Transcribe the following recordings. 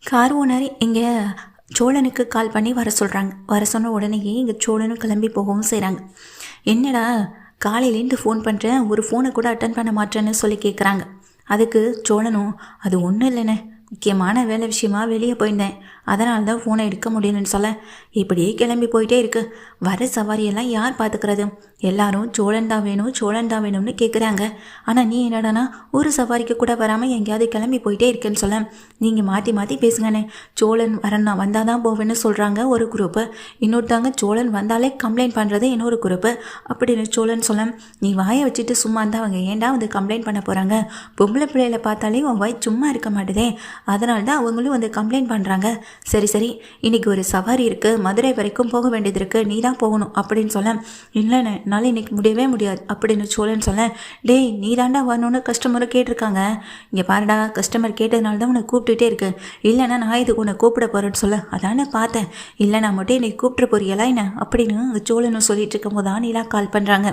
Car owner இங்கே சோழனுக்கு கால் பண்ணி வர சொல்கிறாங்க. வர சொன்ன உடனேயே இங்கே சோழனும் கிளம்பி போகவும் செய்கிறாங்க. என்னடா காலையிலேருந்து ஃபோன் பண்ணுறேன், ஒரு ஃபோனை கூட அட்டன் பண்ண மாட்டேன்னு சொல்லி கேட்குறாங்க. அதுக்கு சோழனும், அது ஒன்றும் இல்லைண்ணே, முக்கியமான வேலை விஷயமா வெளியே போயிருந்தேன், அதனால தான் ஃபோனை எடுக்க முடியலன்னு சொல்ல, இப்படியே கிளம்பி போயிட்டே இருக்கு. வர சவாரியெல்லாம் யார் பார்த்துக்கிறது? எல்லாரும் சோழன் தான் வேணும், சோழன் தான் வேணும்னு கேட்குறாங்க. ஆனால் நீ என்னடானா ஒரு சவாரிக்கு கூட வராமல் எங்கேயாவது கிளம்பி போயிட்டே இருக்கேன்னு சொல்ல, நீங்கள் மாற்றி மாற்றி பேசுங்கண்ணே. சோழன் வரேன் நான் வந்தால் தான் போவேன்னு சொல்கிறாங்க ஒரு குரூப்பு, இன்னொருத்தாங்க சோழன் வந்தாலே கம்ப்ளைண்ட் பண்ணுறது இன்னொரு குரூப்பு அப்படின்னு சோழன் சொல்ல, நீ வாயை வச்சுட்டு சும்மா இருந்தால் அவங்க ஏன்டா வந்து கம்ப்ளைண்ட் பண்ண போகிறாங்க? பொம்பளை பிள்ளைகளை பார்த்தாலே உன் வாய் சும்மா இருக்க மாட்டுதே, அதனால தான் அவங்களும் வந்து கம்ப்ளைண்ட் பண்ணுறாங்க. சரி சரி, இன்னைக்கு ஒரு சவாரி இருக்குது, மதுரை வரைக்கும் போக வேண்டியது இருக்குது, நீ தான் போகணும் அப்படின்னு சொல்ல, இல்லைண்ணே என்னால் இன்னைக்கு முடியவே முடியாது அப்படின்னு சோழன் சொல்ல, டேய் நீ தாண்டா வரணும்னு கஸ்டமரும் கேட்டிருக்காங்க, இங்கே பாருடா கஸ்டமர் கேட்டதுனால தான் உன்னை கூப்பிட்டுட்டே இருக்கு, இல்லைன்னா நான் இதுக்கு உன்னை கூப்பிட போகிறேன்னு சொல்ல, அதானே பார்த்தேன், இல்லைனா மட்டும் இன்னைக்கு கூப்பிட்டு போறியலா என்ன அப்படின்னு அந்த சோழனும் சொல்லிட்டு இருக்கும் போது தான் நீலா கால் பண்ணுறாங்க.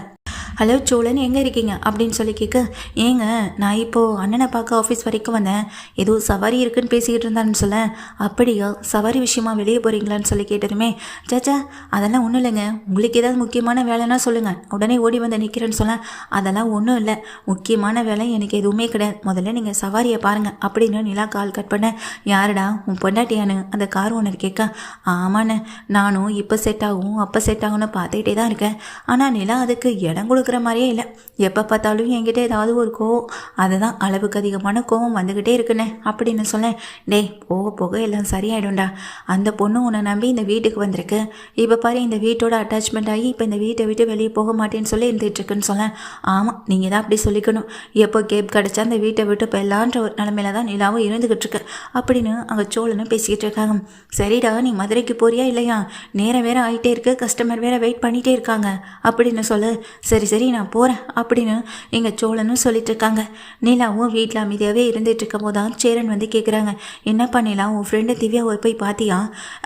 ஹலோ சோழன் எங்கே இருக்கீங்க அப்படின்னு சொல்லி கேட்க, ஏங்க நான் இப்போது அண்ணனை பார்க்க ஆஃபீஸ் வரைக்கும் வந்தேன், ஏதோ சவாரி இருக்குன்னு பேசிக்கிட்டு இருந்தான்னு சொல்ல, அப்படியா சவாரி விஷயமா வெளியே போகிறீங்களான்னு சொல்லி கேட்டதுமே, சாச்சா அதெல்லாம் ஒன்றும் இல்லைங்க, உங்களுக்கு ஏதாவது முக்கியமான வேலைன்னா சொல்லுங்கள், உடனே ஓடி வந்து நிற்கிறேன்னு சொல்ல, அதெல்லாம் ஒன்றும் இல்லை, முக்கியமான வேலை எனக்கு எதுவுமே கிடையாது, முதல்ல நீங்கள் சவாரியை பாருங்கள் அப்படின்னு நிலா கால் கட் பண்ண, யாருடா உன் பொண்டாட்டியானு அந்த கார் ஓனர் கேட்க, ஆமாண்ணே நானும் இப்போ செட் ஆகும் அப்போ செட் ஆகும்னு பார்த்துக்கிட்டே தான் இருக்கேன், ஆனால் நிலா அதுக்கு இடம் கொடுக்குற மாதிரியே இல்லை, எப்போ பார்த்தாலும் என்கிட்ட ஏதாவது ஒரு கோவம், அதுதான் அளவுக்கு அதிகமான கோவம் வந்துக்கிட்டே இருக்குண்ணே அப்படின்னு சொல்ல, டேய் போக போக எல்லாம் சரியாயிடும்டா, அந்த பொண்ணு உன்னை நம்பி இந்த வீட்டுக்கு வந்திருக்கு, இப்போ பாரு இந்த வீட்டோட அட்டாச்மெண்ட் ஆகி இப்போ இந்த வீட்டை விட்டு வெளியே போக மாட்டேன்னு சொல்லி இருந்துகிட்ருக்குன்னு சொல்ல, ஆமாம் நீங்கள் தான் அப்படி சொல்லிக்கணும், எப்போ கேப் கிடச்சா அந்த வீட்டை விட்டு இப்போ எல்லான்ற ஒரு நிலமையில தான் நிலாவும் இருந்துக்கிட்டு இருக்கு அப்படின்னு அங்கே சோழனும் பேசிக்கிட்டு இருக்காங்க. சரிடா நீ மதுரைக்கு போறியா இல்லையா, நேரம் வேற ஆகிட்டே இருக்கு, கஸ்டமர் வேற வெயிட் பண்ணிகிட்டே இருக்காங்க அப்படின்னு சொல்லு, சரி சரி நான் போகிறேன் அப்படின்னு எங்கள் சோழனும் சொல்லிட்டு இருக்காங்க. நிலாவும் வீட்டில் அமைதியாகவே இருந்துட்டு இருக்கும் போது தான் சேரன் வந்து கேட்குறாங்க, என்னப்பா நிலா உன் ஃப்ரெண்டு திவ்யாவை போய் பார்த்தியா,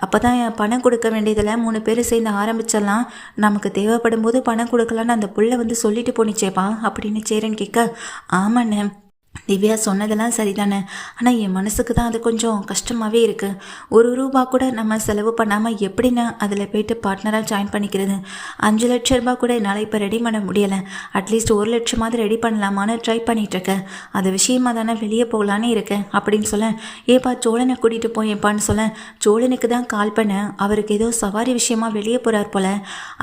அப்போ தான் பணம் கொடுக்க வேண்டியதில் 3 பேர் சேர்ந்து ஆரம்பிச்சிடலாம், நமக்கு தேவைப்படும் போது பணம் கொடுக்கலான்னு அந்த புள்ள வந்து சொல்லிட்டு போனிச்சேப்பா அப்படின்னு சேரன் கேட்க, ஆமாண்ணே திவ்யா சொன்னதெல்லாம் சரிதானே, ஆனால் என் மனசுக்கு தான் அது கொஞ்சம் கஷ்டமாகவே இருக்குது, ஒரு ரூபா கூட நம்ம செலவு பண்ணாமல் எப்படின்னா அதில் போய்ட்டு பார்ட்னராக ஜாயின் பண்ணிக்கிறது, 5 லட்ச ரூபா கூட என்னால் இப்போ ரெடி பண்ண முடியலை, அட்லீஸ்ட் 1 லட்சமாவது ரெடி பண்ணலாமான்னு ட்ரை பண்ணிகிட்ருக்கேன், அது விஷயமாக தானே வெளியே போகலான்னு இருக்கேன் அப்படின்னு சொல்ல, ஏப்பா சோழனை கூட்டிகிட்டு போயேப்பான்னு சொல்ல, சோழனுக்கு தான் கால் பண்ணேன், அவருக்கு ஏதோ சவாரி விஷயமா வெளியே போகிறார் போல்,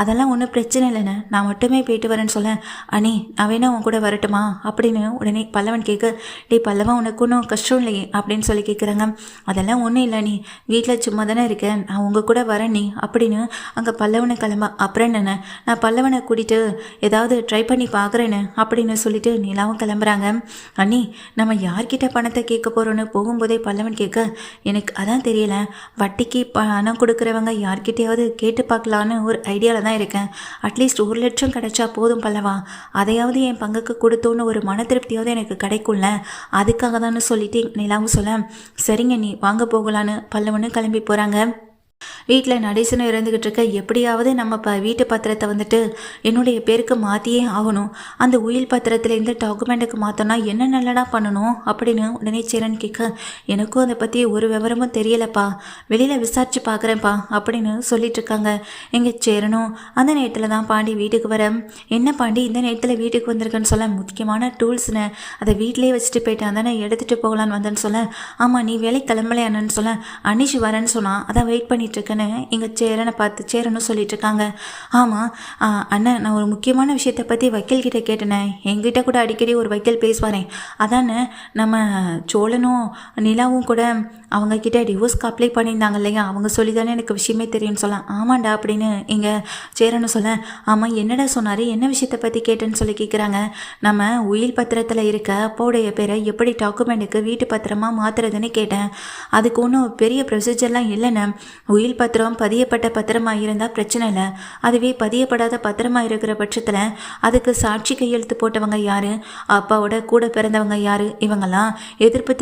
அதெல்லாம் ஒன்றும் பிரச்சனை இல்லைண்ணே, நான் மட்டுமே போயிட்டு வரேன்னு சொல்ல, அண்ணி நான் வேணா உன் கூட வரட்டுமா அப்படின்னு உடனே பல்லவன் கேட்க, டே பல்லவா உனக்கு ஒன்றும் கஷ்டம் இல்லையே அப்படின்னு சொல்லி கேட்குறாங்க. அதெல்லாம் ஒன்றும் இல்லை நீ வீட்டில் சும்மா தானே இருக்கேன், நான் உங்கள் கூட வரேன் நீ அப்படின்னு அங்கே பல்லவனை கிளம்ப, அப்புறம் என்னென்ன நான் பல்லவனை கூட்டிகிட்டு ஏதாவது ட்ரை பண்ணி பார்க்குறேன்னு அப்படின்னு சொல்லிட்டு நிலாவும் கிளம்புறாங்க. அண்ணி நம்ம யார்கிட்ட பணத்தை கேட்க போகிறோன்னு போகும்போதே பல்லவன் கேட்க, எனக்கு அதான் தெரியல, வட்டிக்கு பணம் கொடுக்குறவங்க யார்கிட்டையாவது கேட்டு பார்க்கலான்னு ஒரு ஐடியாவில் தான் இருக்கேன், அட்லீஸ்ட் 1 லட்சம் கிடைச்சா போதும் பல்லவா, அதையாவது என் பங்குக்கு கொடுத்தோன்னு ஒரு மன திருப்தியாவது எனக்கு கிடைக்கும்ல, அதுக்காக தானே சொல்லிட்டு நிலாவும் சொல்ல, சரிங்க நீ வாங்க போகலான்னு பல்லவனு கிளம்பி போகிறாங்க. வீட்டில் நடேசனும் இறந்துக்கிட்டு இருக்க, எப்படியாவது நம்ம வீட்டு பத்திரத்தை வந்துட்டு என்னுடைய பேருக்கு மாற்றியே ஆகணும், அந்த உயில் பத்திரத்தில் இந்த டாக்குமெண்ட்டுக்கு மாற்றோன்னா என்ன நல்லடா பண்ணணும் அப்படின்னு உடனே சேரன் கேட்க, எனக்கும் அதை பற்றி ஒரு விவரமும் தெரியலப்பா, வெளியில் விசாரித்து பார்க்குறேன்ப்பா அப்படின்னு சொல்லிட்டு இருக்காங்க. எங்கள் சேரனும் அந்த நேரத்தில் தான் பாண்டி வீட்டுக்கு வர, என்ன பாண்டி இந்த நேரத்தில் வீட்டுக்கு வந்திருக்கேன்னு சொல்ல, முக்கியமான டூல்ஸ்னு அதை வீட்டிலே வச்சுட்டு போயிட்டான் தானே எடுத்துகிட்டு போகலான்னு வந்தேன்னு சொல்ல, ஆமாம் நீ வேலை கிளம்பலையானு சொல்ல, அனிஷ் வரேன்னு சொன்னான் அதான் வெயிட் பண்ணிட்டு இருக்கேன்னு இங்கே சேரனை பார்த்து சேரனும் சொல்லிட்டு இருக்காங்க. ஆமாம் அண்ணன் நான் ஒரு முக்கியமான விஷயத்தை பற்றி வக்கீல்கிட்ட கேட்டேனே, எங்கிட்ட கூட அடிக்கடி ஒரு வக்கீல் பேசுவாரேன், அதானே நம்ம சோழனும் நிலாவும் கூட அவங்கக்கிட்ட டிவோர்ஸ்க்கு அப்ளை பண்ணியிருந்தாங்க இல்லையா, அவங்க சொல்லி தானே எனக்கு விஷயமே தெரியும்னு சொல்ல, ஆமாண்டா அப்படின்னு இங்கே சேரனும் சொல்ல, ஆமாம் என்னடா சொன்னார், என்ன விஷயத்தை பற்றி கேட்டேன்னு சொல்லி கேட்குறாங்க. நம்ம உயில் பத்திரத்தில் இருக்க அப்பாவுடைய பேரை எப்படி டாக்குமெண்ட்டுக்கு வீட்டு பத்திரமா மாற்றுறதுன்னு கேட்டேன், அதுக்கு ஒன்றும் பெரிய ப்ரொசீஜர்லாம் இல்லைன்னு, உயில் பத்திரம் பதியப்பட்ட பத்திரமாக இருந்தால் பிரச்சனை இல்லை, அதுவே பதியப்படாத பத்திரமாக இருக்கிற பட்சத்தில் அதுக்கு சாட்சி கையெழுத்து போட்டவங்க யார், அப்பாவோட கூட பிறந்தவங்க யார், இவங்கெல்லாம் எதிர்ப்பு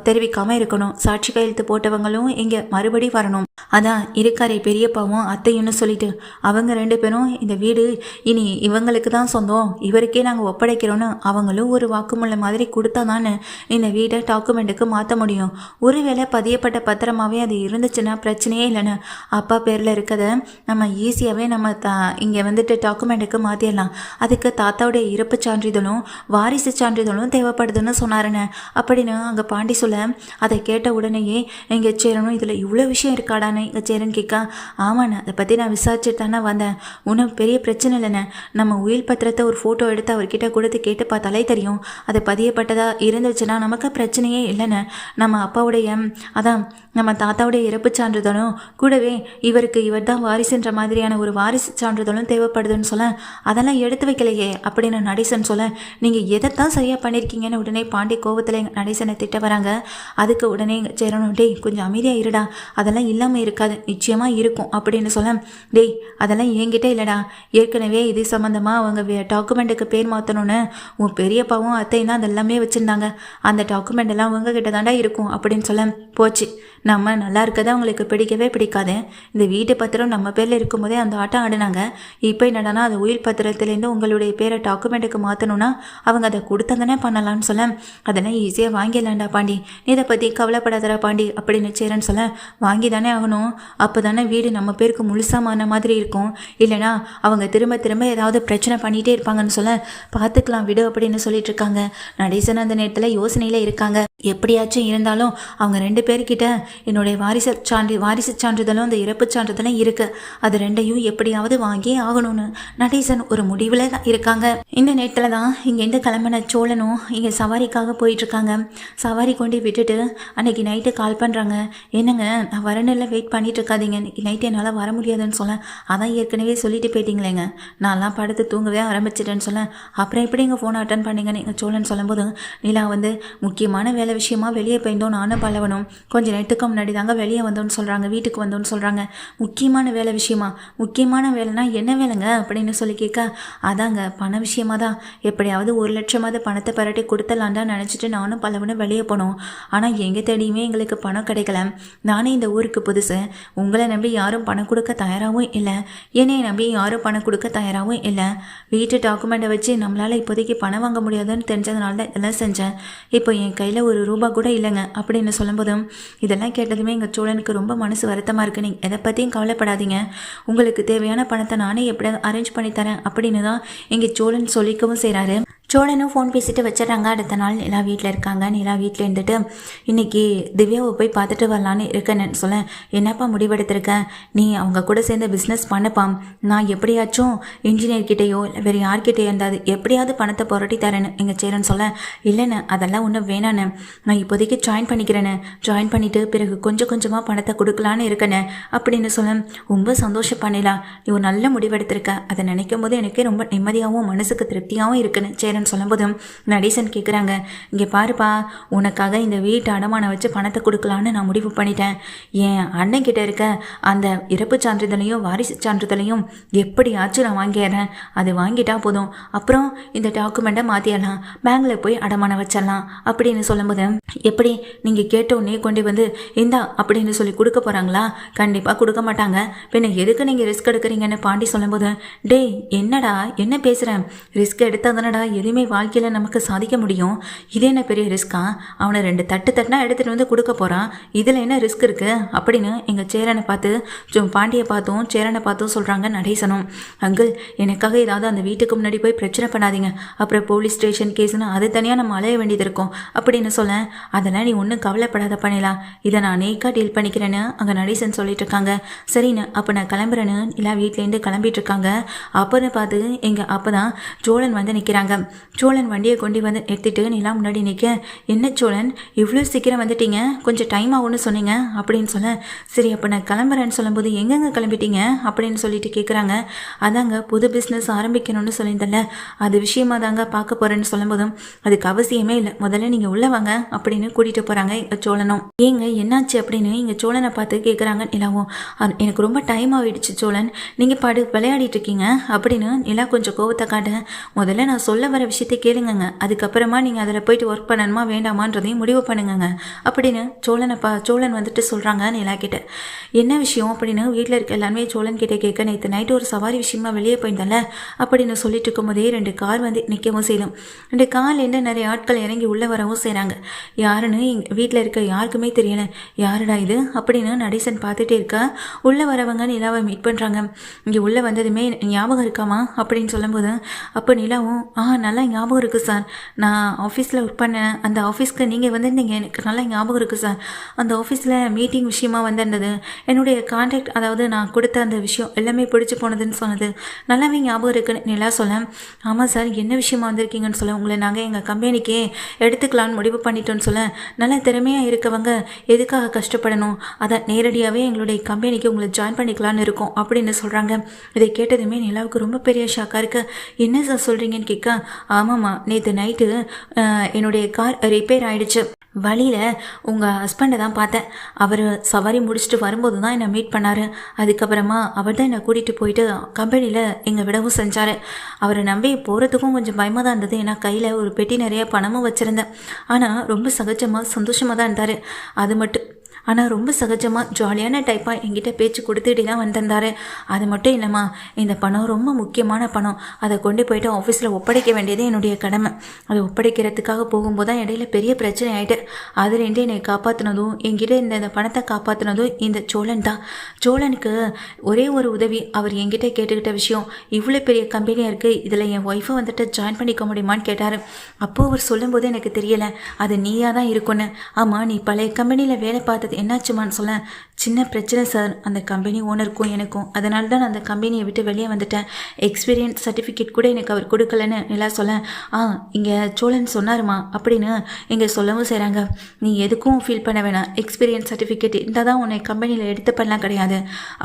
தெரிவிக்காமல் இருக்கணும், சாட்சி கையெழுத்து போட்டவங்களும் இங்கே மறுபடி வரணும், அதான் இருக்காரே பெரியப்பாவும் அத்தையும்னு சொல்லிட்டு அவங்க 2 பேரும் இந்த வீடு இனி இவங்களுக்கு தான் சொந்தம், இவருக்கே நாங்கள் ஒப்படைக்கிறோன்னு அவங்களும் ஒரு வாக்குமூலம் மாதிரி கொடுத்தா தானே இந்த வீடை டாக்குமெண்ட்டுக்கு மாற்ற முடியும். ஒருவேளை பதியப்பட்ட பத்திரமாவே அது இருந்துச்சுன்னா பிரச்சனையே இல்லைன்னு அப்பா பேரில் இருக்கதை நம்ம ஈஸியாகவே நம்ம இங்கே வந்துட்டு டாக்குமெண்ட்டுக்கு மாற்றிடலாம். அதுக்கு தாத்தாவுடைய இறப்பு சான்றிதழும் வாரிசு சான்றிதழும் தேவைப்படுதுன்னு சொன்னாருன்னு அப்படின்னு அங்கே பாண்டி சொல்ல, அதை கேட்ட உடனேயே இங்கே சேரணும் இதில் இவ்வளோ விஷயம் இருக்காடான்னு இங்கே சேரன் கேட்க, ஆமாண்ணே அதை பற்றி நான் விசாரிச்சுட்டு தானே வந்தேன், ஒன்றும் பெரிய பிரச்சனை இல்லைண்ணே, நம்ம உயில் பத்திரத்தை ஒரு ஃபோட்டோ எடுத்து அவர்கிட்ட கொடுத்து கேட்டு பார்த்தாலே தெரியும், அது பதியப்பட்டதா இருந்துச்சுன்னா நமக்கு பிரச்சனையே இல்லைண்ணே. நம்ம அப்பாவுடைய அதான் நம்ம தாத்தாவுடைய இறப்பு சான்றிதழும் கூடவே இவருக்கு இவர் தான் வாரிசுன்ற மாதிரியான ஒரு வாரிசு சான்றிதழும் தேவைப்படுதுன்னு சொல்ல, அதெல்லாம் எடுத்து வைக்கலையே அப்படின்னு நடேசன் சொல்ல, நீங்கள் எதைத்தான் சரியாக பண்ணியிருக்கீங்கன்னு உடனே பாண்டி கோபத்தில் நடேசனை திட்ட வராங்க. அதுக்கு உடனே சேரணும், டேய் கொஞ்சம் அமைதியாக இருடா, அதெல்லாம் இல்லாமல் இருக்காது நிச்சயமாக இருக்கும் அப்படின்னு சொல்ல, டேய் அதெல்லாம் என்கிட்ட இல்லைடா, ஏற்கனவே இது சம்மந்தமாக அவங்க டாக்குமெண்ட்டுக்கு பேர் மாற்றணும்னு உன் பெரியப்பாவும் அத்தையும் தான் அதெல்லாமே வச்சுருந்தாங்க, அந்த டாக்குமெண்ட் எல்லாம் உங்ககிட்ட தாண்டா இருக்கும் அப்படின்னு சொல்ல, போச்சு நம்ம நல்லா இருக்கதை அவங்களுக்கு பிடிக்கவே பிடிக்காது, இந்த வீட்டு பத்திரம் நம்ம பேரில் இருக்கும்போதே அந்த ஆட்டம் ஆடினாங்க, இப்போ என்னடானா அது உயில் பத்திரத்துலேருந்து உங்களுடைய பேரை டாக்குமெண்ட்டுக்கு மாற்றணும்னா அவங்க அதை கொடுத்தாங்கன்னே பண்ணலான்னு சொல்ல, அதெல்லாம் ஈஸியாக வாங்கிடலாண்டா பாண்டி, நீ இதை பற்றி கவலைப்படாதடா பாண்டி அப்படின்னு சேரன்னு சொல்ல, வாங்கி தானே ஆகணும், அப்போ தானே வீடு நம்ம பேருக்கு முழுசாமான மாதிரி இருக்கும், இல்லைனா அவங்க திரும்ப திரும்ப ஏதாவது பிரச்சனை பண்ணிகிட்டே இருப்பாங்கன்னு சொல்ல, பார்த்துக்கலாம் விடு அப்படின்னு சொல்லிட்டு இருக்காங்க. நடேசன் அந்த நேரத்தில் யோசனையில் இருக்காங்க, எப்படியாச்சும் இருந்தாலும் அவங்க 2 பேர்கிட்ட என்னுடைய வாரிசு சான்றிதழும் அந்த இறப்பு சான்றிதழும் இருக்குது, அது 2ஐயும் எப்படியாவது வாங்கி ஆகணும்னு நடேசன் ஒரு முடிவில் தான் இருக்காங்க. இந்த நேரத்தில் தான் இங்கேருந்து கிளம்பின சோழனும் இங்கே சவாரிக்காக போயிட்டுருக்காங்க. சவாரி கொண்டு விட்டுட்டு அன்றைக்கி நைட்டு கால் பண்ணுறாங்க, என்னங்க நான் வரணில் வெயிட் பண்ணிட்டு இருக்காதீங்க, இன்றைக்கி நைட்டு என்னால் வர முடியாதுன்னு சொல்ல, அதான் ஏற்கனவே சொல்லிட்டு போயிட்டீங்களேங்க, நான்லாம் படுத்து தூங்கவே ஆரம்பிச்சிட்டேன்னு சொல்ல, அப்புறம் எப்படி எங்கள் ஃபோனை அட்டன் பண்ணீங்கன்னு எங்கள் சோழன் சொல்லும்போது, நிலா வந்து முக்கியமான வேலை விஷயமா வெளியே போயிருந்தோம், நானும் பல்லவனும் கொஞ்சம் நேரத்துக்கு முன்னாடி தாங்க வெளியே வந்தோன்னு சொல்கிறாங்க, வீட்டுக்கு வந்தோன்னு சொல்கிறாங்க, முக்கியமான வேலை விஷயமா, முக்கியமான வேலைனா என்ன வேலைங்க அப்படின்னு சொல்லி கேட்க, அதாங்க பண விஷயமா தான், எப்படியாவது 1 லட்சமாவது பணத்தை பரட்டி கொடுத்தலான்டா நினச்சிட்டு நானும் பல்லவனும் வெளியே போனோம், ஆனால் எங்கே தேடியுமே எங்களுக்கு பணம் கிடைக்கல, நானே இந்த ஊருக்கு புதுசு, உங்களை நம்பி யாரும் பணம் கொடுக்க தயாராகவும் இல்லை, என்னையை நம்பி யாரும் பணம் கொடுக்க தயாராகவும் இல்லை, வீட்டு டாக்குமெண்ட்டை வச்சு நம்மளால் இப்போதைக்கு பணம் வாங்க முடியாதுன்னு தெரிஞ்சதுனால தான் இதெல்லாம் செஞ்சேன், இப்போ என் கையில் 1 ரூபா கூட இல்லைங்க அப்படின்னு சொல்லும்போதும், இதெல்லாம் கேட்டதுமே எங்கள் சோழனுக்கு ரொம்ப மனசு வருத்தமாக இருக்குது, நீங்கள் எதை பற்றியும் கவலைப்படாதீங்க, உங்களுக்கு தேவையான பணத்தை நானே எப்படியாவது அரேஞ்ச் பண்ணி தரேன் அப்படின்னு தான் எங்கள் சோழன் சொல்லிக்கவும் செய்கிறாரு. சோழனும் ஃபோன் பேசிட்டு வச்சிடறாங்க. அடுத்த நாள் நிலா வீட்டில் இருக்காங்க. நிலா வீட்டில் இருந்துட்டு இன்றைக்கி திவ்யாவை போய் பார்த்துட்டு வரலான்னு இருக்கேன்னு சொல்ல, என்னப்பா முடிவெடுத்திருக்கேன், நீ அவங்க கூட சேர்ந்து பிஸ்னஸ் பண்ணப்பாம், நான் எப்படியாச்சும் இன்ஜினியர்கிட்டையோ இல்லை வேறு யார்கிட்டையோ இருந்தாது எப்படியாவது பணத்தை புரட்டி தரேன்னு எங்கள் சேரன்னு சொல்ல, இல்லைண்ணே அதெல்லாம் ஒன்றும் வேணாண்ணே, நான் இப்போதைக்கு ஜாயின் பண்ணிக்கிறேன்னு, ஜாயின் பண்ணிவிட்டு பிறகு கொஞ்சம் கொஞ்சமாக பணத்தை கொடுக்கலான்னு இருக்கேண்ணே அப்படின்னு சொல்ல, ரொம்ப சந்தோஷம் பண்ணிடலாம், நீ ஒரு நல்ல முடிவெடுத்திருக்க, அதை நினைக்கும் போது எனக்கே ரொம்ப நிம்மதியாகவும் மனசுக்கு திருப்தியாகவும் இருக்குன்னு சேரன் சொல்லும்போதும் நடேசன் கேட்குறாங்க, இங்கே பாருப்பா, உனக்காக இந்த வீட்டு அடமானம் வச்சு பணத்தை கொடுக்கலான்னு நான் முடிவு பண்ணிட்டேன், என் அண்ணன் கிட்ட இருக்க அந்த இறப்பு சான்றிதழையும் வாரிசு சான்றிதழையும் எப்படியாச்சும் நான் வாங்கிடுறேன், அது வாங்கிட்டா போதும், அப்புறம் இந்த டாக்குமெண்ட்டை மாற்றிடலாம், பேங்கில் போய் அடமானம் வச்சிடலாம் அப்படின்னு சொல்லும்போது, எப்படி நீங்கள் கேட்டோன்னே கொண்டு வந்து இந்தா அப்படின்னு சொல்லி கொடுக்க போகிறாங்களா, கண்டிப்பாக கொடுக்க மாட்டாங்க, பின்ன எதுக்கு நீங்கள் ரிஸ்க் எடுக்கிறீங்கன்னு பாண்டி சொல்லும்போது, டேய் என்னடா என்ன பேசுகிறேன், ரிஸ்க் எடுத்தால் தானடா எதுவுமே வாழ்க்கையில் நமக்கு சாதிக்க முடியும், இது என்ன பெரிய ரிஸ்கா, அவனை 2 தட்டு தட்டினா எடுத்துகிட்டு வந்து கொடுக்க போகிறான், இதில் என்ன ரிஸ்க் இருக்குது அப்படின்னு எங்கள் சேரனை பார்த்து பாண்டியை பார்த்தும் சேரனை பார்த்தும் சொல்கிறாங்க நடேசனும். அங்கிள் எனக்காக ஏதாவது அந்த வீட்டுக்கு முன்னாடி போய் பிரச்சனை பண்ணாதீங்க, அப்புறம் போலீஸ் ஸ்டேஷன் கேஸ்னு அது தனியாக நம்ம அலைய வேண்டியது இருக்கும் அப்படின்னு சொல்ல, அதெல்லாம் நீ ஒன்றும் கவலைப்படாத பண்ணிடலாம், இதை நான் நேக்காக டீல் பண்ணிக்கிறேன்னு அங்கே நடேசன் சொல்லிட்டு இருக்காங்க. சரிண்ணே அப்போ நான் கிளம்புறேன்னு இல்லை வீட்டிலேருந்து கிளம்பிட்டு இருக்காங்க. அப்போன்னு பார்த்து எங்கள் அப்போ தான் சோழன் வந்து நிற்கிறாங்க. சோழன் வண்டியை கொண்டு வந்து எடுத்துட்டு நிலா முன்னாடி நிற்க, என்ன சோழன் இவ்வளோ சீக்கிரம் வந்துட்டீங்க, கொஞ்சம் டைம் ஆகும்னு சொன்னீங்க அப்படின்னு சொல்ல, சரி அப்போ நான் கிளம்புறேன்னு சொல்லும்போது எங்கெங்கே கிளம்பிட்டீங்க அப்படின்னு சொல்லிட்டு கேட்குறாங்க. அதாங்க புது பிஸ்னஸ் ஆரம்பிக்கணும்னு சொல்லியிருந்தல, அது விஷயமா தாங்க பார்க்க போகிறேன்னு சொல்லும்போதும், அதுக்கு அவசியமே இல்லை, முதல்ல நீங்கள் உள்ளே வாங்க அப்படின்னு கூட்டிகிட்டு போகிறாங்க சோழனும். ஏங்க என்னாச்சு அப்படின்னு இங்கே சோழனை பார்த்து கேட்குறாங்க நிலாவும். எனக்கு ரொம்ப டைம் ஆகிடுச்சு சோழன், நீங்கள் விளையாடிட்டு இருக்கீங்க அப்படின்னு நிலா கொஞ்சம் கோவத்தை காட்ட, முதல்ல நான் சொல்ல வர விஷயத்தை கேளுங்கங்க, அதுக்கப்புறமா நீங்கள் அதில் போயிட்டு ஒர்க் பண்ணணுமா வேண்டாமான்றதையும் முடிவு பண்ணுங்கங்க அப்படின்னு சோழன் வந்துட்டு சொல்கிறாங்க நிலா கிட்ட. என்ன விஷயம் அப்படின்னு வீட்டில் இருக்க எல்லாருமே சோழன் கிட்டே கேட்க, நேற்று நைட்டு ஒரு சவாரி விஷயமா வெளியே போயிருந்தல அப்படின்னு சொல்லிட்டு இருக்கும்போதே 2 கார் வந்து நிற்கவும் செய்யணும். 2 கார்லேருந்து நிறைய ஆட்கள் இறங்கி உள்ளே வரவும் செய்கிறாங்க. யாருன்னு வீட்டில் இருக்க யாருக்குமே தெரியலை. யாருடா இது அப்படின்னு நடேசன் பார்த்துட்டே இருக்கா. உள்ளே வரவங்க நிலாவை மீட் பண்ணுறாங்க. இங்கே உள்ளே வந்ததுமே ஞாபகம் இருக்காமா அப்படின்னு சொல்லும்போது, அப்போ நிலாவும் நல்லா ஞாபகம் இருக்குது சார், நான் ஆஃபீஸில் ஒர்க் பண்ணேன், அந்த ஆஃபீஸ்க்கு நீங்கள் வந்திருந்தீங்க, எனக்கு நல்லா ஞாபகம் இருக்குது சார், அந்த ஆஃபீஸில் மீட்டிங் விஷயமா வந்திருந்தது, என்னுடைய கான்டாக்ட் அதாவது நான் கொடுத்த அந்த விஷயம் எல்லாமே பிடிச்சி போனதுன்னு சொன்னது நல்லாவே ஞாபகம் இருக்குன்னு நிலா சொல்ல, ஆமாம் சார் என்ன விஷயமா வந்திருக்கீங்கன்னு சொல்ல, உங்களை நாங்கள் எங்கள் கம்பெனிக்கே எடுத்துக்கலான்னு முடிவு பண்ணிட்டோன்னு சொல்ல, நல்லா திறமையாக இருக்கவங்க எதுக்காக கஷ்டப்படணும், அதை நேரடியாகவே எங்களுடைய கம்பெனிக்கு உங்களை ஜாயின் பண்ணிக்கலான்னு இருக்கோம் அப்படின்னு சொல்கிறாங்க. இதை கேட்டதுமே நிலாவுக்கு ரொம்ப பெரிய ஷாக்காக இருக்குது. என்ன சார் சொல்கிறீங்கன்னு கேட்க, ஆமாம்மா நேற்று நைட்டு என்னுடைய கார் ரிப்பேர் ஆகிடுச்சு, வழியில் உங்கள் ஹஸ்பண்டை தான் பார்த்தேன், அவர் சவாரி முடிச்சுட்டு வரும்போது தான் என்னை மீட் பண்ணார், அதுக்கப்புறமா அவர் தான் என்னை கூட்டிகிட்டு போயிட்டு கம்பெனியில் எங்கள் விடவும் செஞ்சார். அவரை நம்பி போகிறதுக்கும் கொஞ்சம் பயமாக தான் இருந்தது, ஏன்னா கையில் ஒரு பெட்டி நிறைய பணமும் வச்சுருந்தேன், ஆனால் ரொம்ப சகஜமாக சந்தோஷமாக தான் இருந்தார். அது மட்டும் ஆனால் ரொம்ப சகஜமாக ஜாலியான டைப்பாக என்கிட்ட பேச்சு கொடுத்துட்டு தான் வந்திருந்தார். அது மட்டும் இல்லைம்மா, இந்த பணம் ரொம்ப முக்கியமான பணம், அதை கொண்டு போயிட்டு ஆஃபீஸில் ஒப்படைக்க வேண்டியது என்னுடைய கடமை. அதை ஒப்படைக்கிறதுக்காக போகும்போது தான் இடையில பெரிய பிரச்சனை ஆகிட்டு, அதுலேருந்து என்னை காப்பாற்றினதும் என்கிட்ட இந்த பணத்தை காப்பாற்றினதும் இந்த சோழன் தான். சோழனுக்கு ஒரே ஒரு உதவி, அவர் என்கிட்ட கேட்டுக்கிட்ட விஷயம், இவ்வளோ பெரிய கம்பெனியாக இருக்குது, இதில் என் ஒய்ஃபை வந்துட்டு ஜாயின் பண்ணிக்க முடியுமான்னு கேட்டார். அப்போது அவர் சொல்லும்போது எனக்கு தெரியலை அது நீயாக தான் இருக்குன்னு. ஆமாம், நீ பழைய கம்பெனியில் வேலை பார்த்தது என்னாச்சுமான்னு சொல்ல, சின்ன பிரச்சனை சார் அந்த கம்பெனி ஓனருக்கும் எனக்கும், அதனால தான் நான் அந்த கம்பெனியை விட்டு வெளியே வந்துட்டேன், எக்ஸ்பீரியன்ஸ் சர்டிஃபிகேட் கூட எனக்கு அவர் கொடுக்கலன்னு நிலா சொல்ல, இங்கே சோழன் சொன்னாருமா அப்படின்னு இங்கே சொல்லவும் செய்கிறாங்க. நீ எதுக்கும் ஃபீல் பண்ண வேணாம், எக்ஸ்பீரியன்ஸ் சர்டிஃபிகேட் இருந்தால் தான் உன்னை கம்பெனியில் எடுத்துப்படலாம் கிடையாது,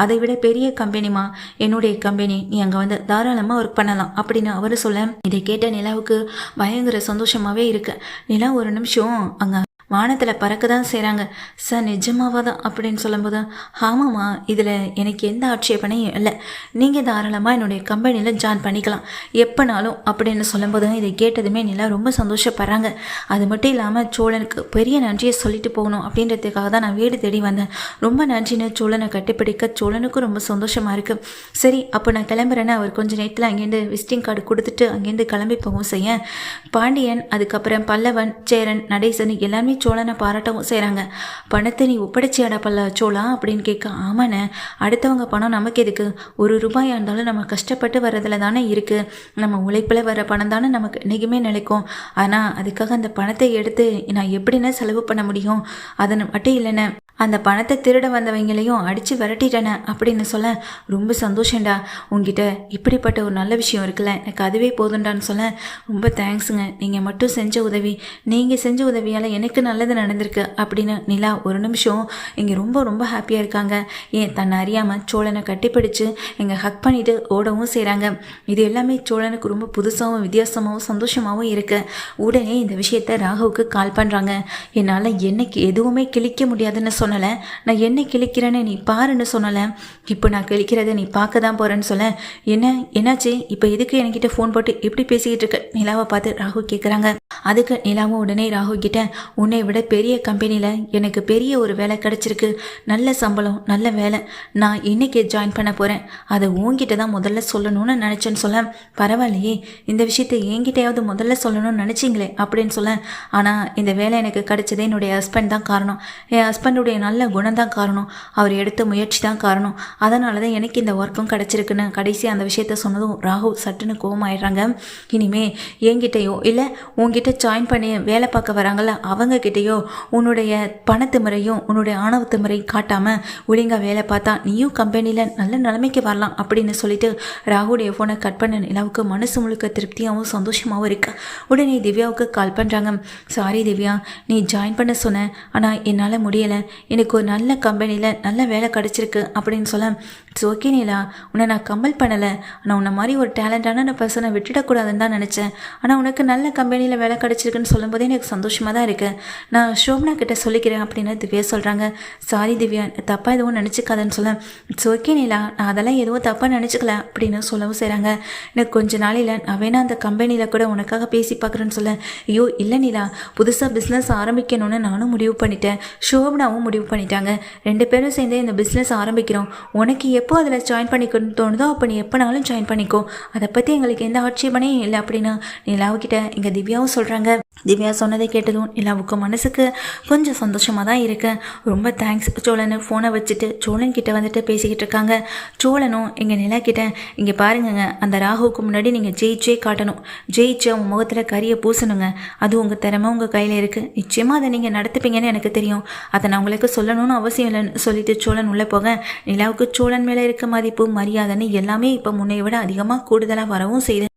அதை விட பெரிய கம்பெனிமா என்னுடைய கம்பெனி, நீ அங்கே வந்து தாராளமாக ஒர்க் பண்ணலாம் அப்படின்னு அவர் சொல்ல, இதை கேட்ட நிலாவுக்கு பயங்கர சந்தோஷமாகவே இருக்கு. நிலா ஒரு நிமிஷம் அங்கே வானத்தில் பறக்க தான் செய்கிறாங்க. சார் நிஜமாவா தான் அப்படின்னு சொல்லும்போது, ஆமாம்மா இதில் எனக்கு எந்த ஆட்சேபனையும் இல்லை, நீங்கள் தாராளமாக என்னுடைய கம்பெனியில் ஜாயின் பண்ணிக்கலாம் எப்போனாலும் அப்படின்னு சொல்லும்போது, இதை கேட்டதுமே நிலா ரொம்ப சந்தோஷப்படுறாங்க. அது மட்டும் இல்லாமல் சோழனுக்கு பெரிய நன்றியை சொல்லிட்டு போகணும் அப்படின்றதுக்காக தான் நான் வீடு தேடி வந்தேன், ரொம்ப நன்றின்னு சோழனை கட்டிப்பிடிக்க சோழனுக்கும் ரொம்ப சந்தோஷமாக இருக்குது. சரி அப்போ நான் கிளம்புறேன்னு அவர் கொஞ்சம் நேரத்தில் அங்கேருந்து விசிட்டிங் கார்டு கொடுத்துட்டு அங்கேருந்து கிளம்பி போகவும் செய்ய, பாண்டியன் அதுக்கப்புறம் பல்லவன் சேரன் நடேசன் எல்லாமே சோழனை பாராட்டவும் செய்கிறாங்க. பணத்தை நீ ஒப்படைச்சியாடா சோழா அப்படின்னு கேட்க, ஆமாண்ணே, அடுத்தவங்க பணம் நமக்கு எதுக்கு, ஒரு ரூபாயாக இருந்தாலும் நம்ம கஷ்டப்பட்டு வர்றதுல தானே இருக்குது, நம்ம உழைப்பில் வர பணம் தானே நமக்கு என்றைக்குமே நிலைக்கும், ஆனால் அதுக்காக அந்த பணத்தை எடுத்து நான் எப்படின்னா செலவு பண்ண முடியும், அதை மட்டும் இல்லைண்ணே அந்த பணத்தை திருட வந்தவங்களையும் அடித்து விரட்டிட்டேனே அப்படின்னு சொல்ல, ரொம்ப சந்தோஷம்டா, உங்ககிட்ட இப்படிப்பட்ட ஒரு நல்ல விஷயம் இருக்குல்ல, எனக்கு அதுவே போதுண்டான்னு சொல்ல, ரொம்ப தேங்க்ஸுங்க, நீங்கள் மட்டும் செஞ்ச உதவி, நீங்கள் செஞ்ச உதவியால் எனக்கு நல்லது நடந்திருக்கு அப்படின்னு நிலா ஒரு நிமிஷம் இங்கே ரொம்ப ரொம்ப ஹாப்பியாக இருக்காங்க. ஏன் தன்னை அறியாமல் சோழனை கட்டிப்பிடிச்சு இங்கே ஹக் பண்ணிவிட்டு ஓடவும் செய்கிறாங்க. இது எல்லாமே சோழனுக்கு ரொம்ப புதுசாகவும் வித்தியாசமாகவும் சந்தோஷமாகவும் இருக்குது. உடனே இந்த விஷயத்தை ராகுவுக்கு கால் பண்ணுறாங்க. என்னால் என்னைக்கு எதுவுமே கிழிக்க முடியாதுன்னு சொன்னலை, நான் என்ன கிழிக்கிறேன்னு நீ பாருன்னு சொன்னலை, இப்போ நான் கிழிக்கிறத நீ பார்க்க தான் போகிறேன்னு சொல்ல, என்னாச்சு இப்போ எதுக்கு என்கிட்ட ஃபோன் போட்டு எப்படி பேசிக்கிட்டு இருக்க நிலாவை பார்த்து ராகு கேட்குறாங்க. அதுக்கு நிலாவும் உடனே ராகு கிட்ட, உன்னை விட பெரிய கம்பெனியில் எனக்கு பெரிய ஒரு வேலை கிடச்சிருக்கு, நல்ல சம்பளம் நல்ல வேலை, நான் இன்னைக்கு ஜாயின் பண்ண போகிறேன், அதை உன்கிட்ட தான் முதல்ல சொல்லணும்னு நினச்சேன்னு சொல்ல, பரவாயில்லையே இந்த விஷயத்தை என்கிட்டையாவது முதல்ல சொல்லணும்னு நினச்சிங்களே அப்படின்னு சொல்ல, ஆனால் இந்த வேலை எனக்கு கிடைச்சதே என்னுடைய ஹஸ்பண்ட் தான் காரணம், என் ஹஸ்பண்டுடைய நல்ல குணம் தான் காரணம், அவர் எடுத்த முயற்சி தான் காரணம், அதனால தான் எனக்கு இந்த ஒர்க்கும் கிடச்சிருக்குன்னு கடைசி அந்த விஷயத்த சொன்னதும் ராகு சட்டுன்னு கோவமாயிடுறாங்க. இனிமே என்கிட்டயோ இல்லை உன்கிட்ட ஜாயின் பண்ணி வேலை பார்க்க வராங்கள்ல அவங்க கிட்டேயோ உன்னுடைய பணத்து முறையும் உன்னுடைய ஆணவத்து முறையும் காட்டாமல் ஒழுங்காக வேலை பார்த்தா நீயும் கம்பெனியில் நல்ல நிலைமைக்கு வரலாம் அப்படின்னு சொல்லிட்டு ராகுடைய ஃபோனை கட் பண்ண நிலாவுக்கு மனசு முழுக்க திருப்தியாகவும் சந்தோஷமாகவும் இருக்கு. உடனே திவ்யாவுக்கு கால் பண்ணுறாங்க. சாரி திவ்யா, நீ ஜாயின் பண்ண சொன்ன, ஆனால் என்னால் முடியலை, எனக்கு ஒரு நல்ல கம்பெனியில் நல்ல வேலை கிடச்சிருக்கு அப்படின்னு சொல்ல, இட்ஸ் ஓகே நிலா, உன்னை நான் கம்பல் பண்ணலை, ஆனால் உன்னை மாதிரி ஒரு டேலண்டான பர்சனை விட்டுடக்கூடாதுன்னு தான் நினச்சேன், ஆனால் உனக்கு நல்ல கம்பெனியில் வேலை கிடச்சிருக்குன்னு சொல்லும்போதே எனக்கு சந்தோஷமாக தான் இருக்குது, நான் ஷோபனா கிட்ட சொல்லிக்கிறேன் அப்படின்னு திவ்யா சொல்கிறாங்க. சாரி திவ்யா, தப்பாக எதுவும் நினச்சிக்காதன்னு சொல்ல, இட்ஸ் ஓகே நீலா, நான் அதெல்லாம் எதுவும் தப்பாக நினச்சிக்கல அப்படின்னு சொல்லவும் செய்கிறாங்க. எனக்கு கொஞ்ச நாளையில் நான் வேணா அந்த கம்பெனியில் கூட உனக்காக பேசி பார்க்குறேன்னு சொல்ல, ஐயோ இல்லை நீலா, புதுசாக பிஸ்னஸ் ஆரம்பிக்கணும்னு நானும் முடிவு பண்ணிட்டேன், ஷோபனாவும் முடிவு பண்ணிட்டாங்க, 2 பேரும் சேர்ந்து இந்த பிஸ்னஸ் ஆரம்பிக்கிறோம். உனக்கு எப்போ அதில் ஜாயின் பண்ணிக்கணும்னு தோணுதோ அப்போ நீ எப்போனாலும் ஜாயின் பண்ணிக்கோ, அதை பற்றி எங்களுக்கு எந்த ஆட்சேபனே இல்லை அப்படின்னு நிலாவுக்கிட்ட இங்கே திவ்யாவும் சொல்கிறாங்க. திவ்யா சொன்னதை கேட்டதும் நிலாவுக்கு மனசுக்கு கொஞ்சம் சந்தோஷமாக தான் இருக்கு. ரொம்ப தேங்க்ஸ் சோழன் ஃபோனை வச்சுட்டு சோழன் கிட்ட வந்துட்டு பேசிக்கிட்டு இருக்காங்க. சோழனும் எங்கள் நிலா கிட்ட, இங்கே பாருங்கங்க, அந்த ராகுவுக்கு முன்னாடி நீங்கள் ஜெயிச்சே காட்டணும், ஜெயிச்சு அவங்க முகத்தில் கரியை பூசணுங்க, அது உங்கள் திறமை உங்கள் கையில் இருக்குது, நிச்சயமாக அதை நீங்கள் நடத்துப்பீங்கன்னு எனக்கு தெரியும், அதை நான் உங்களுக்கு சொல்லணும்னு அவசியம் இல்லைன்னு சொல்லிட்டு சோழன் உள்ளே போக, நிலாவுக்கு சோழன் மேலே இருக்க மதிப்பு மரியாதைன்னு எல்லாமே இப்போ முன்னை விட அதிகமாக கூடுதலாக வரவும் செய்யுது.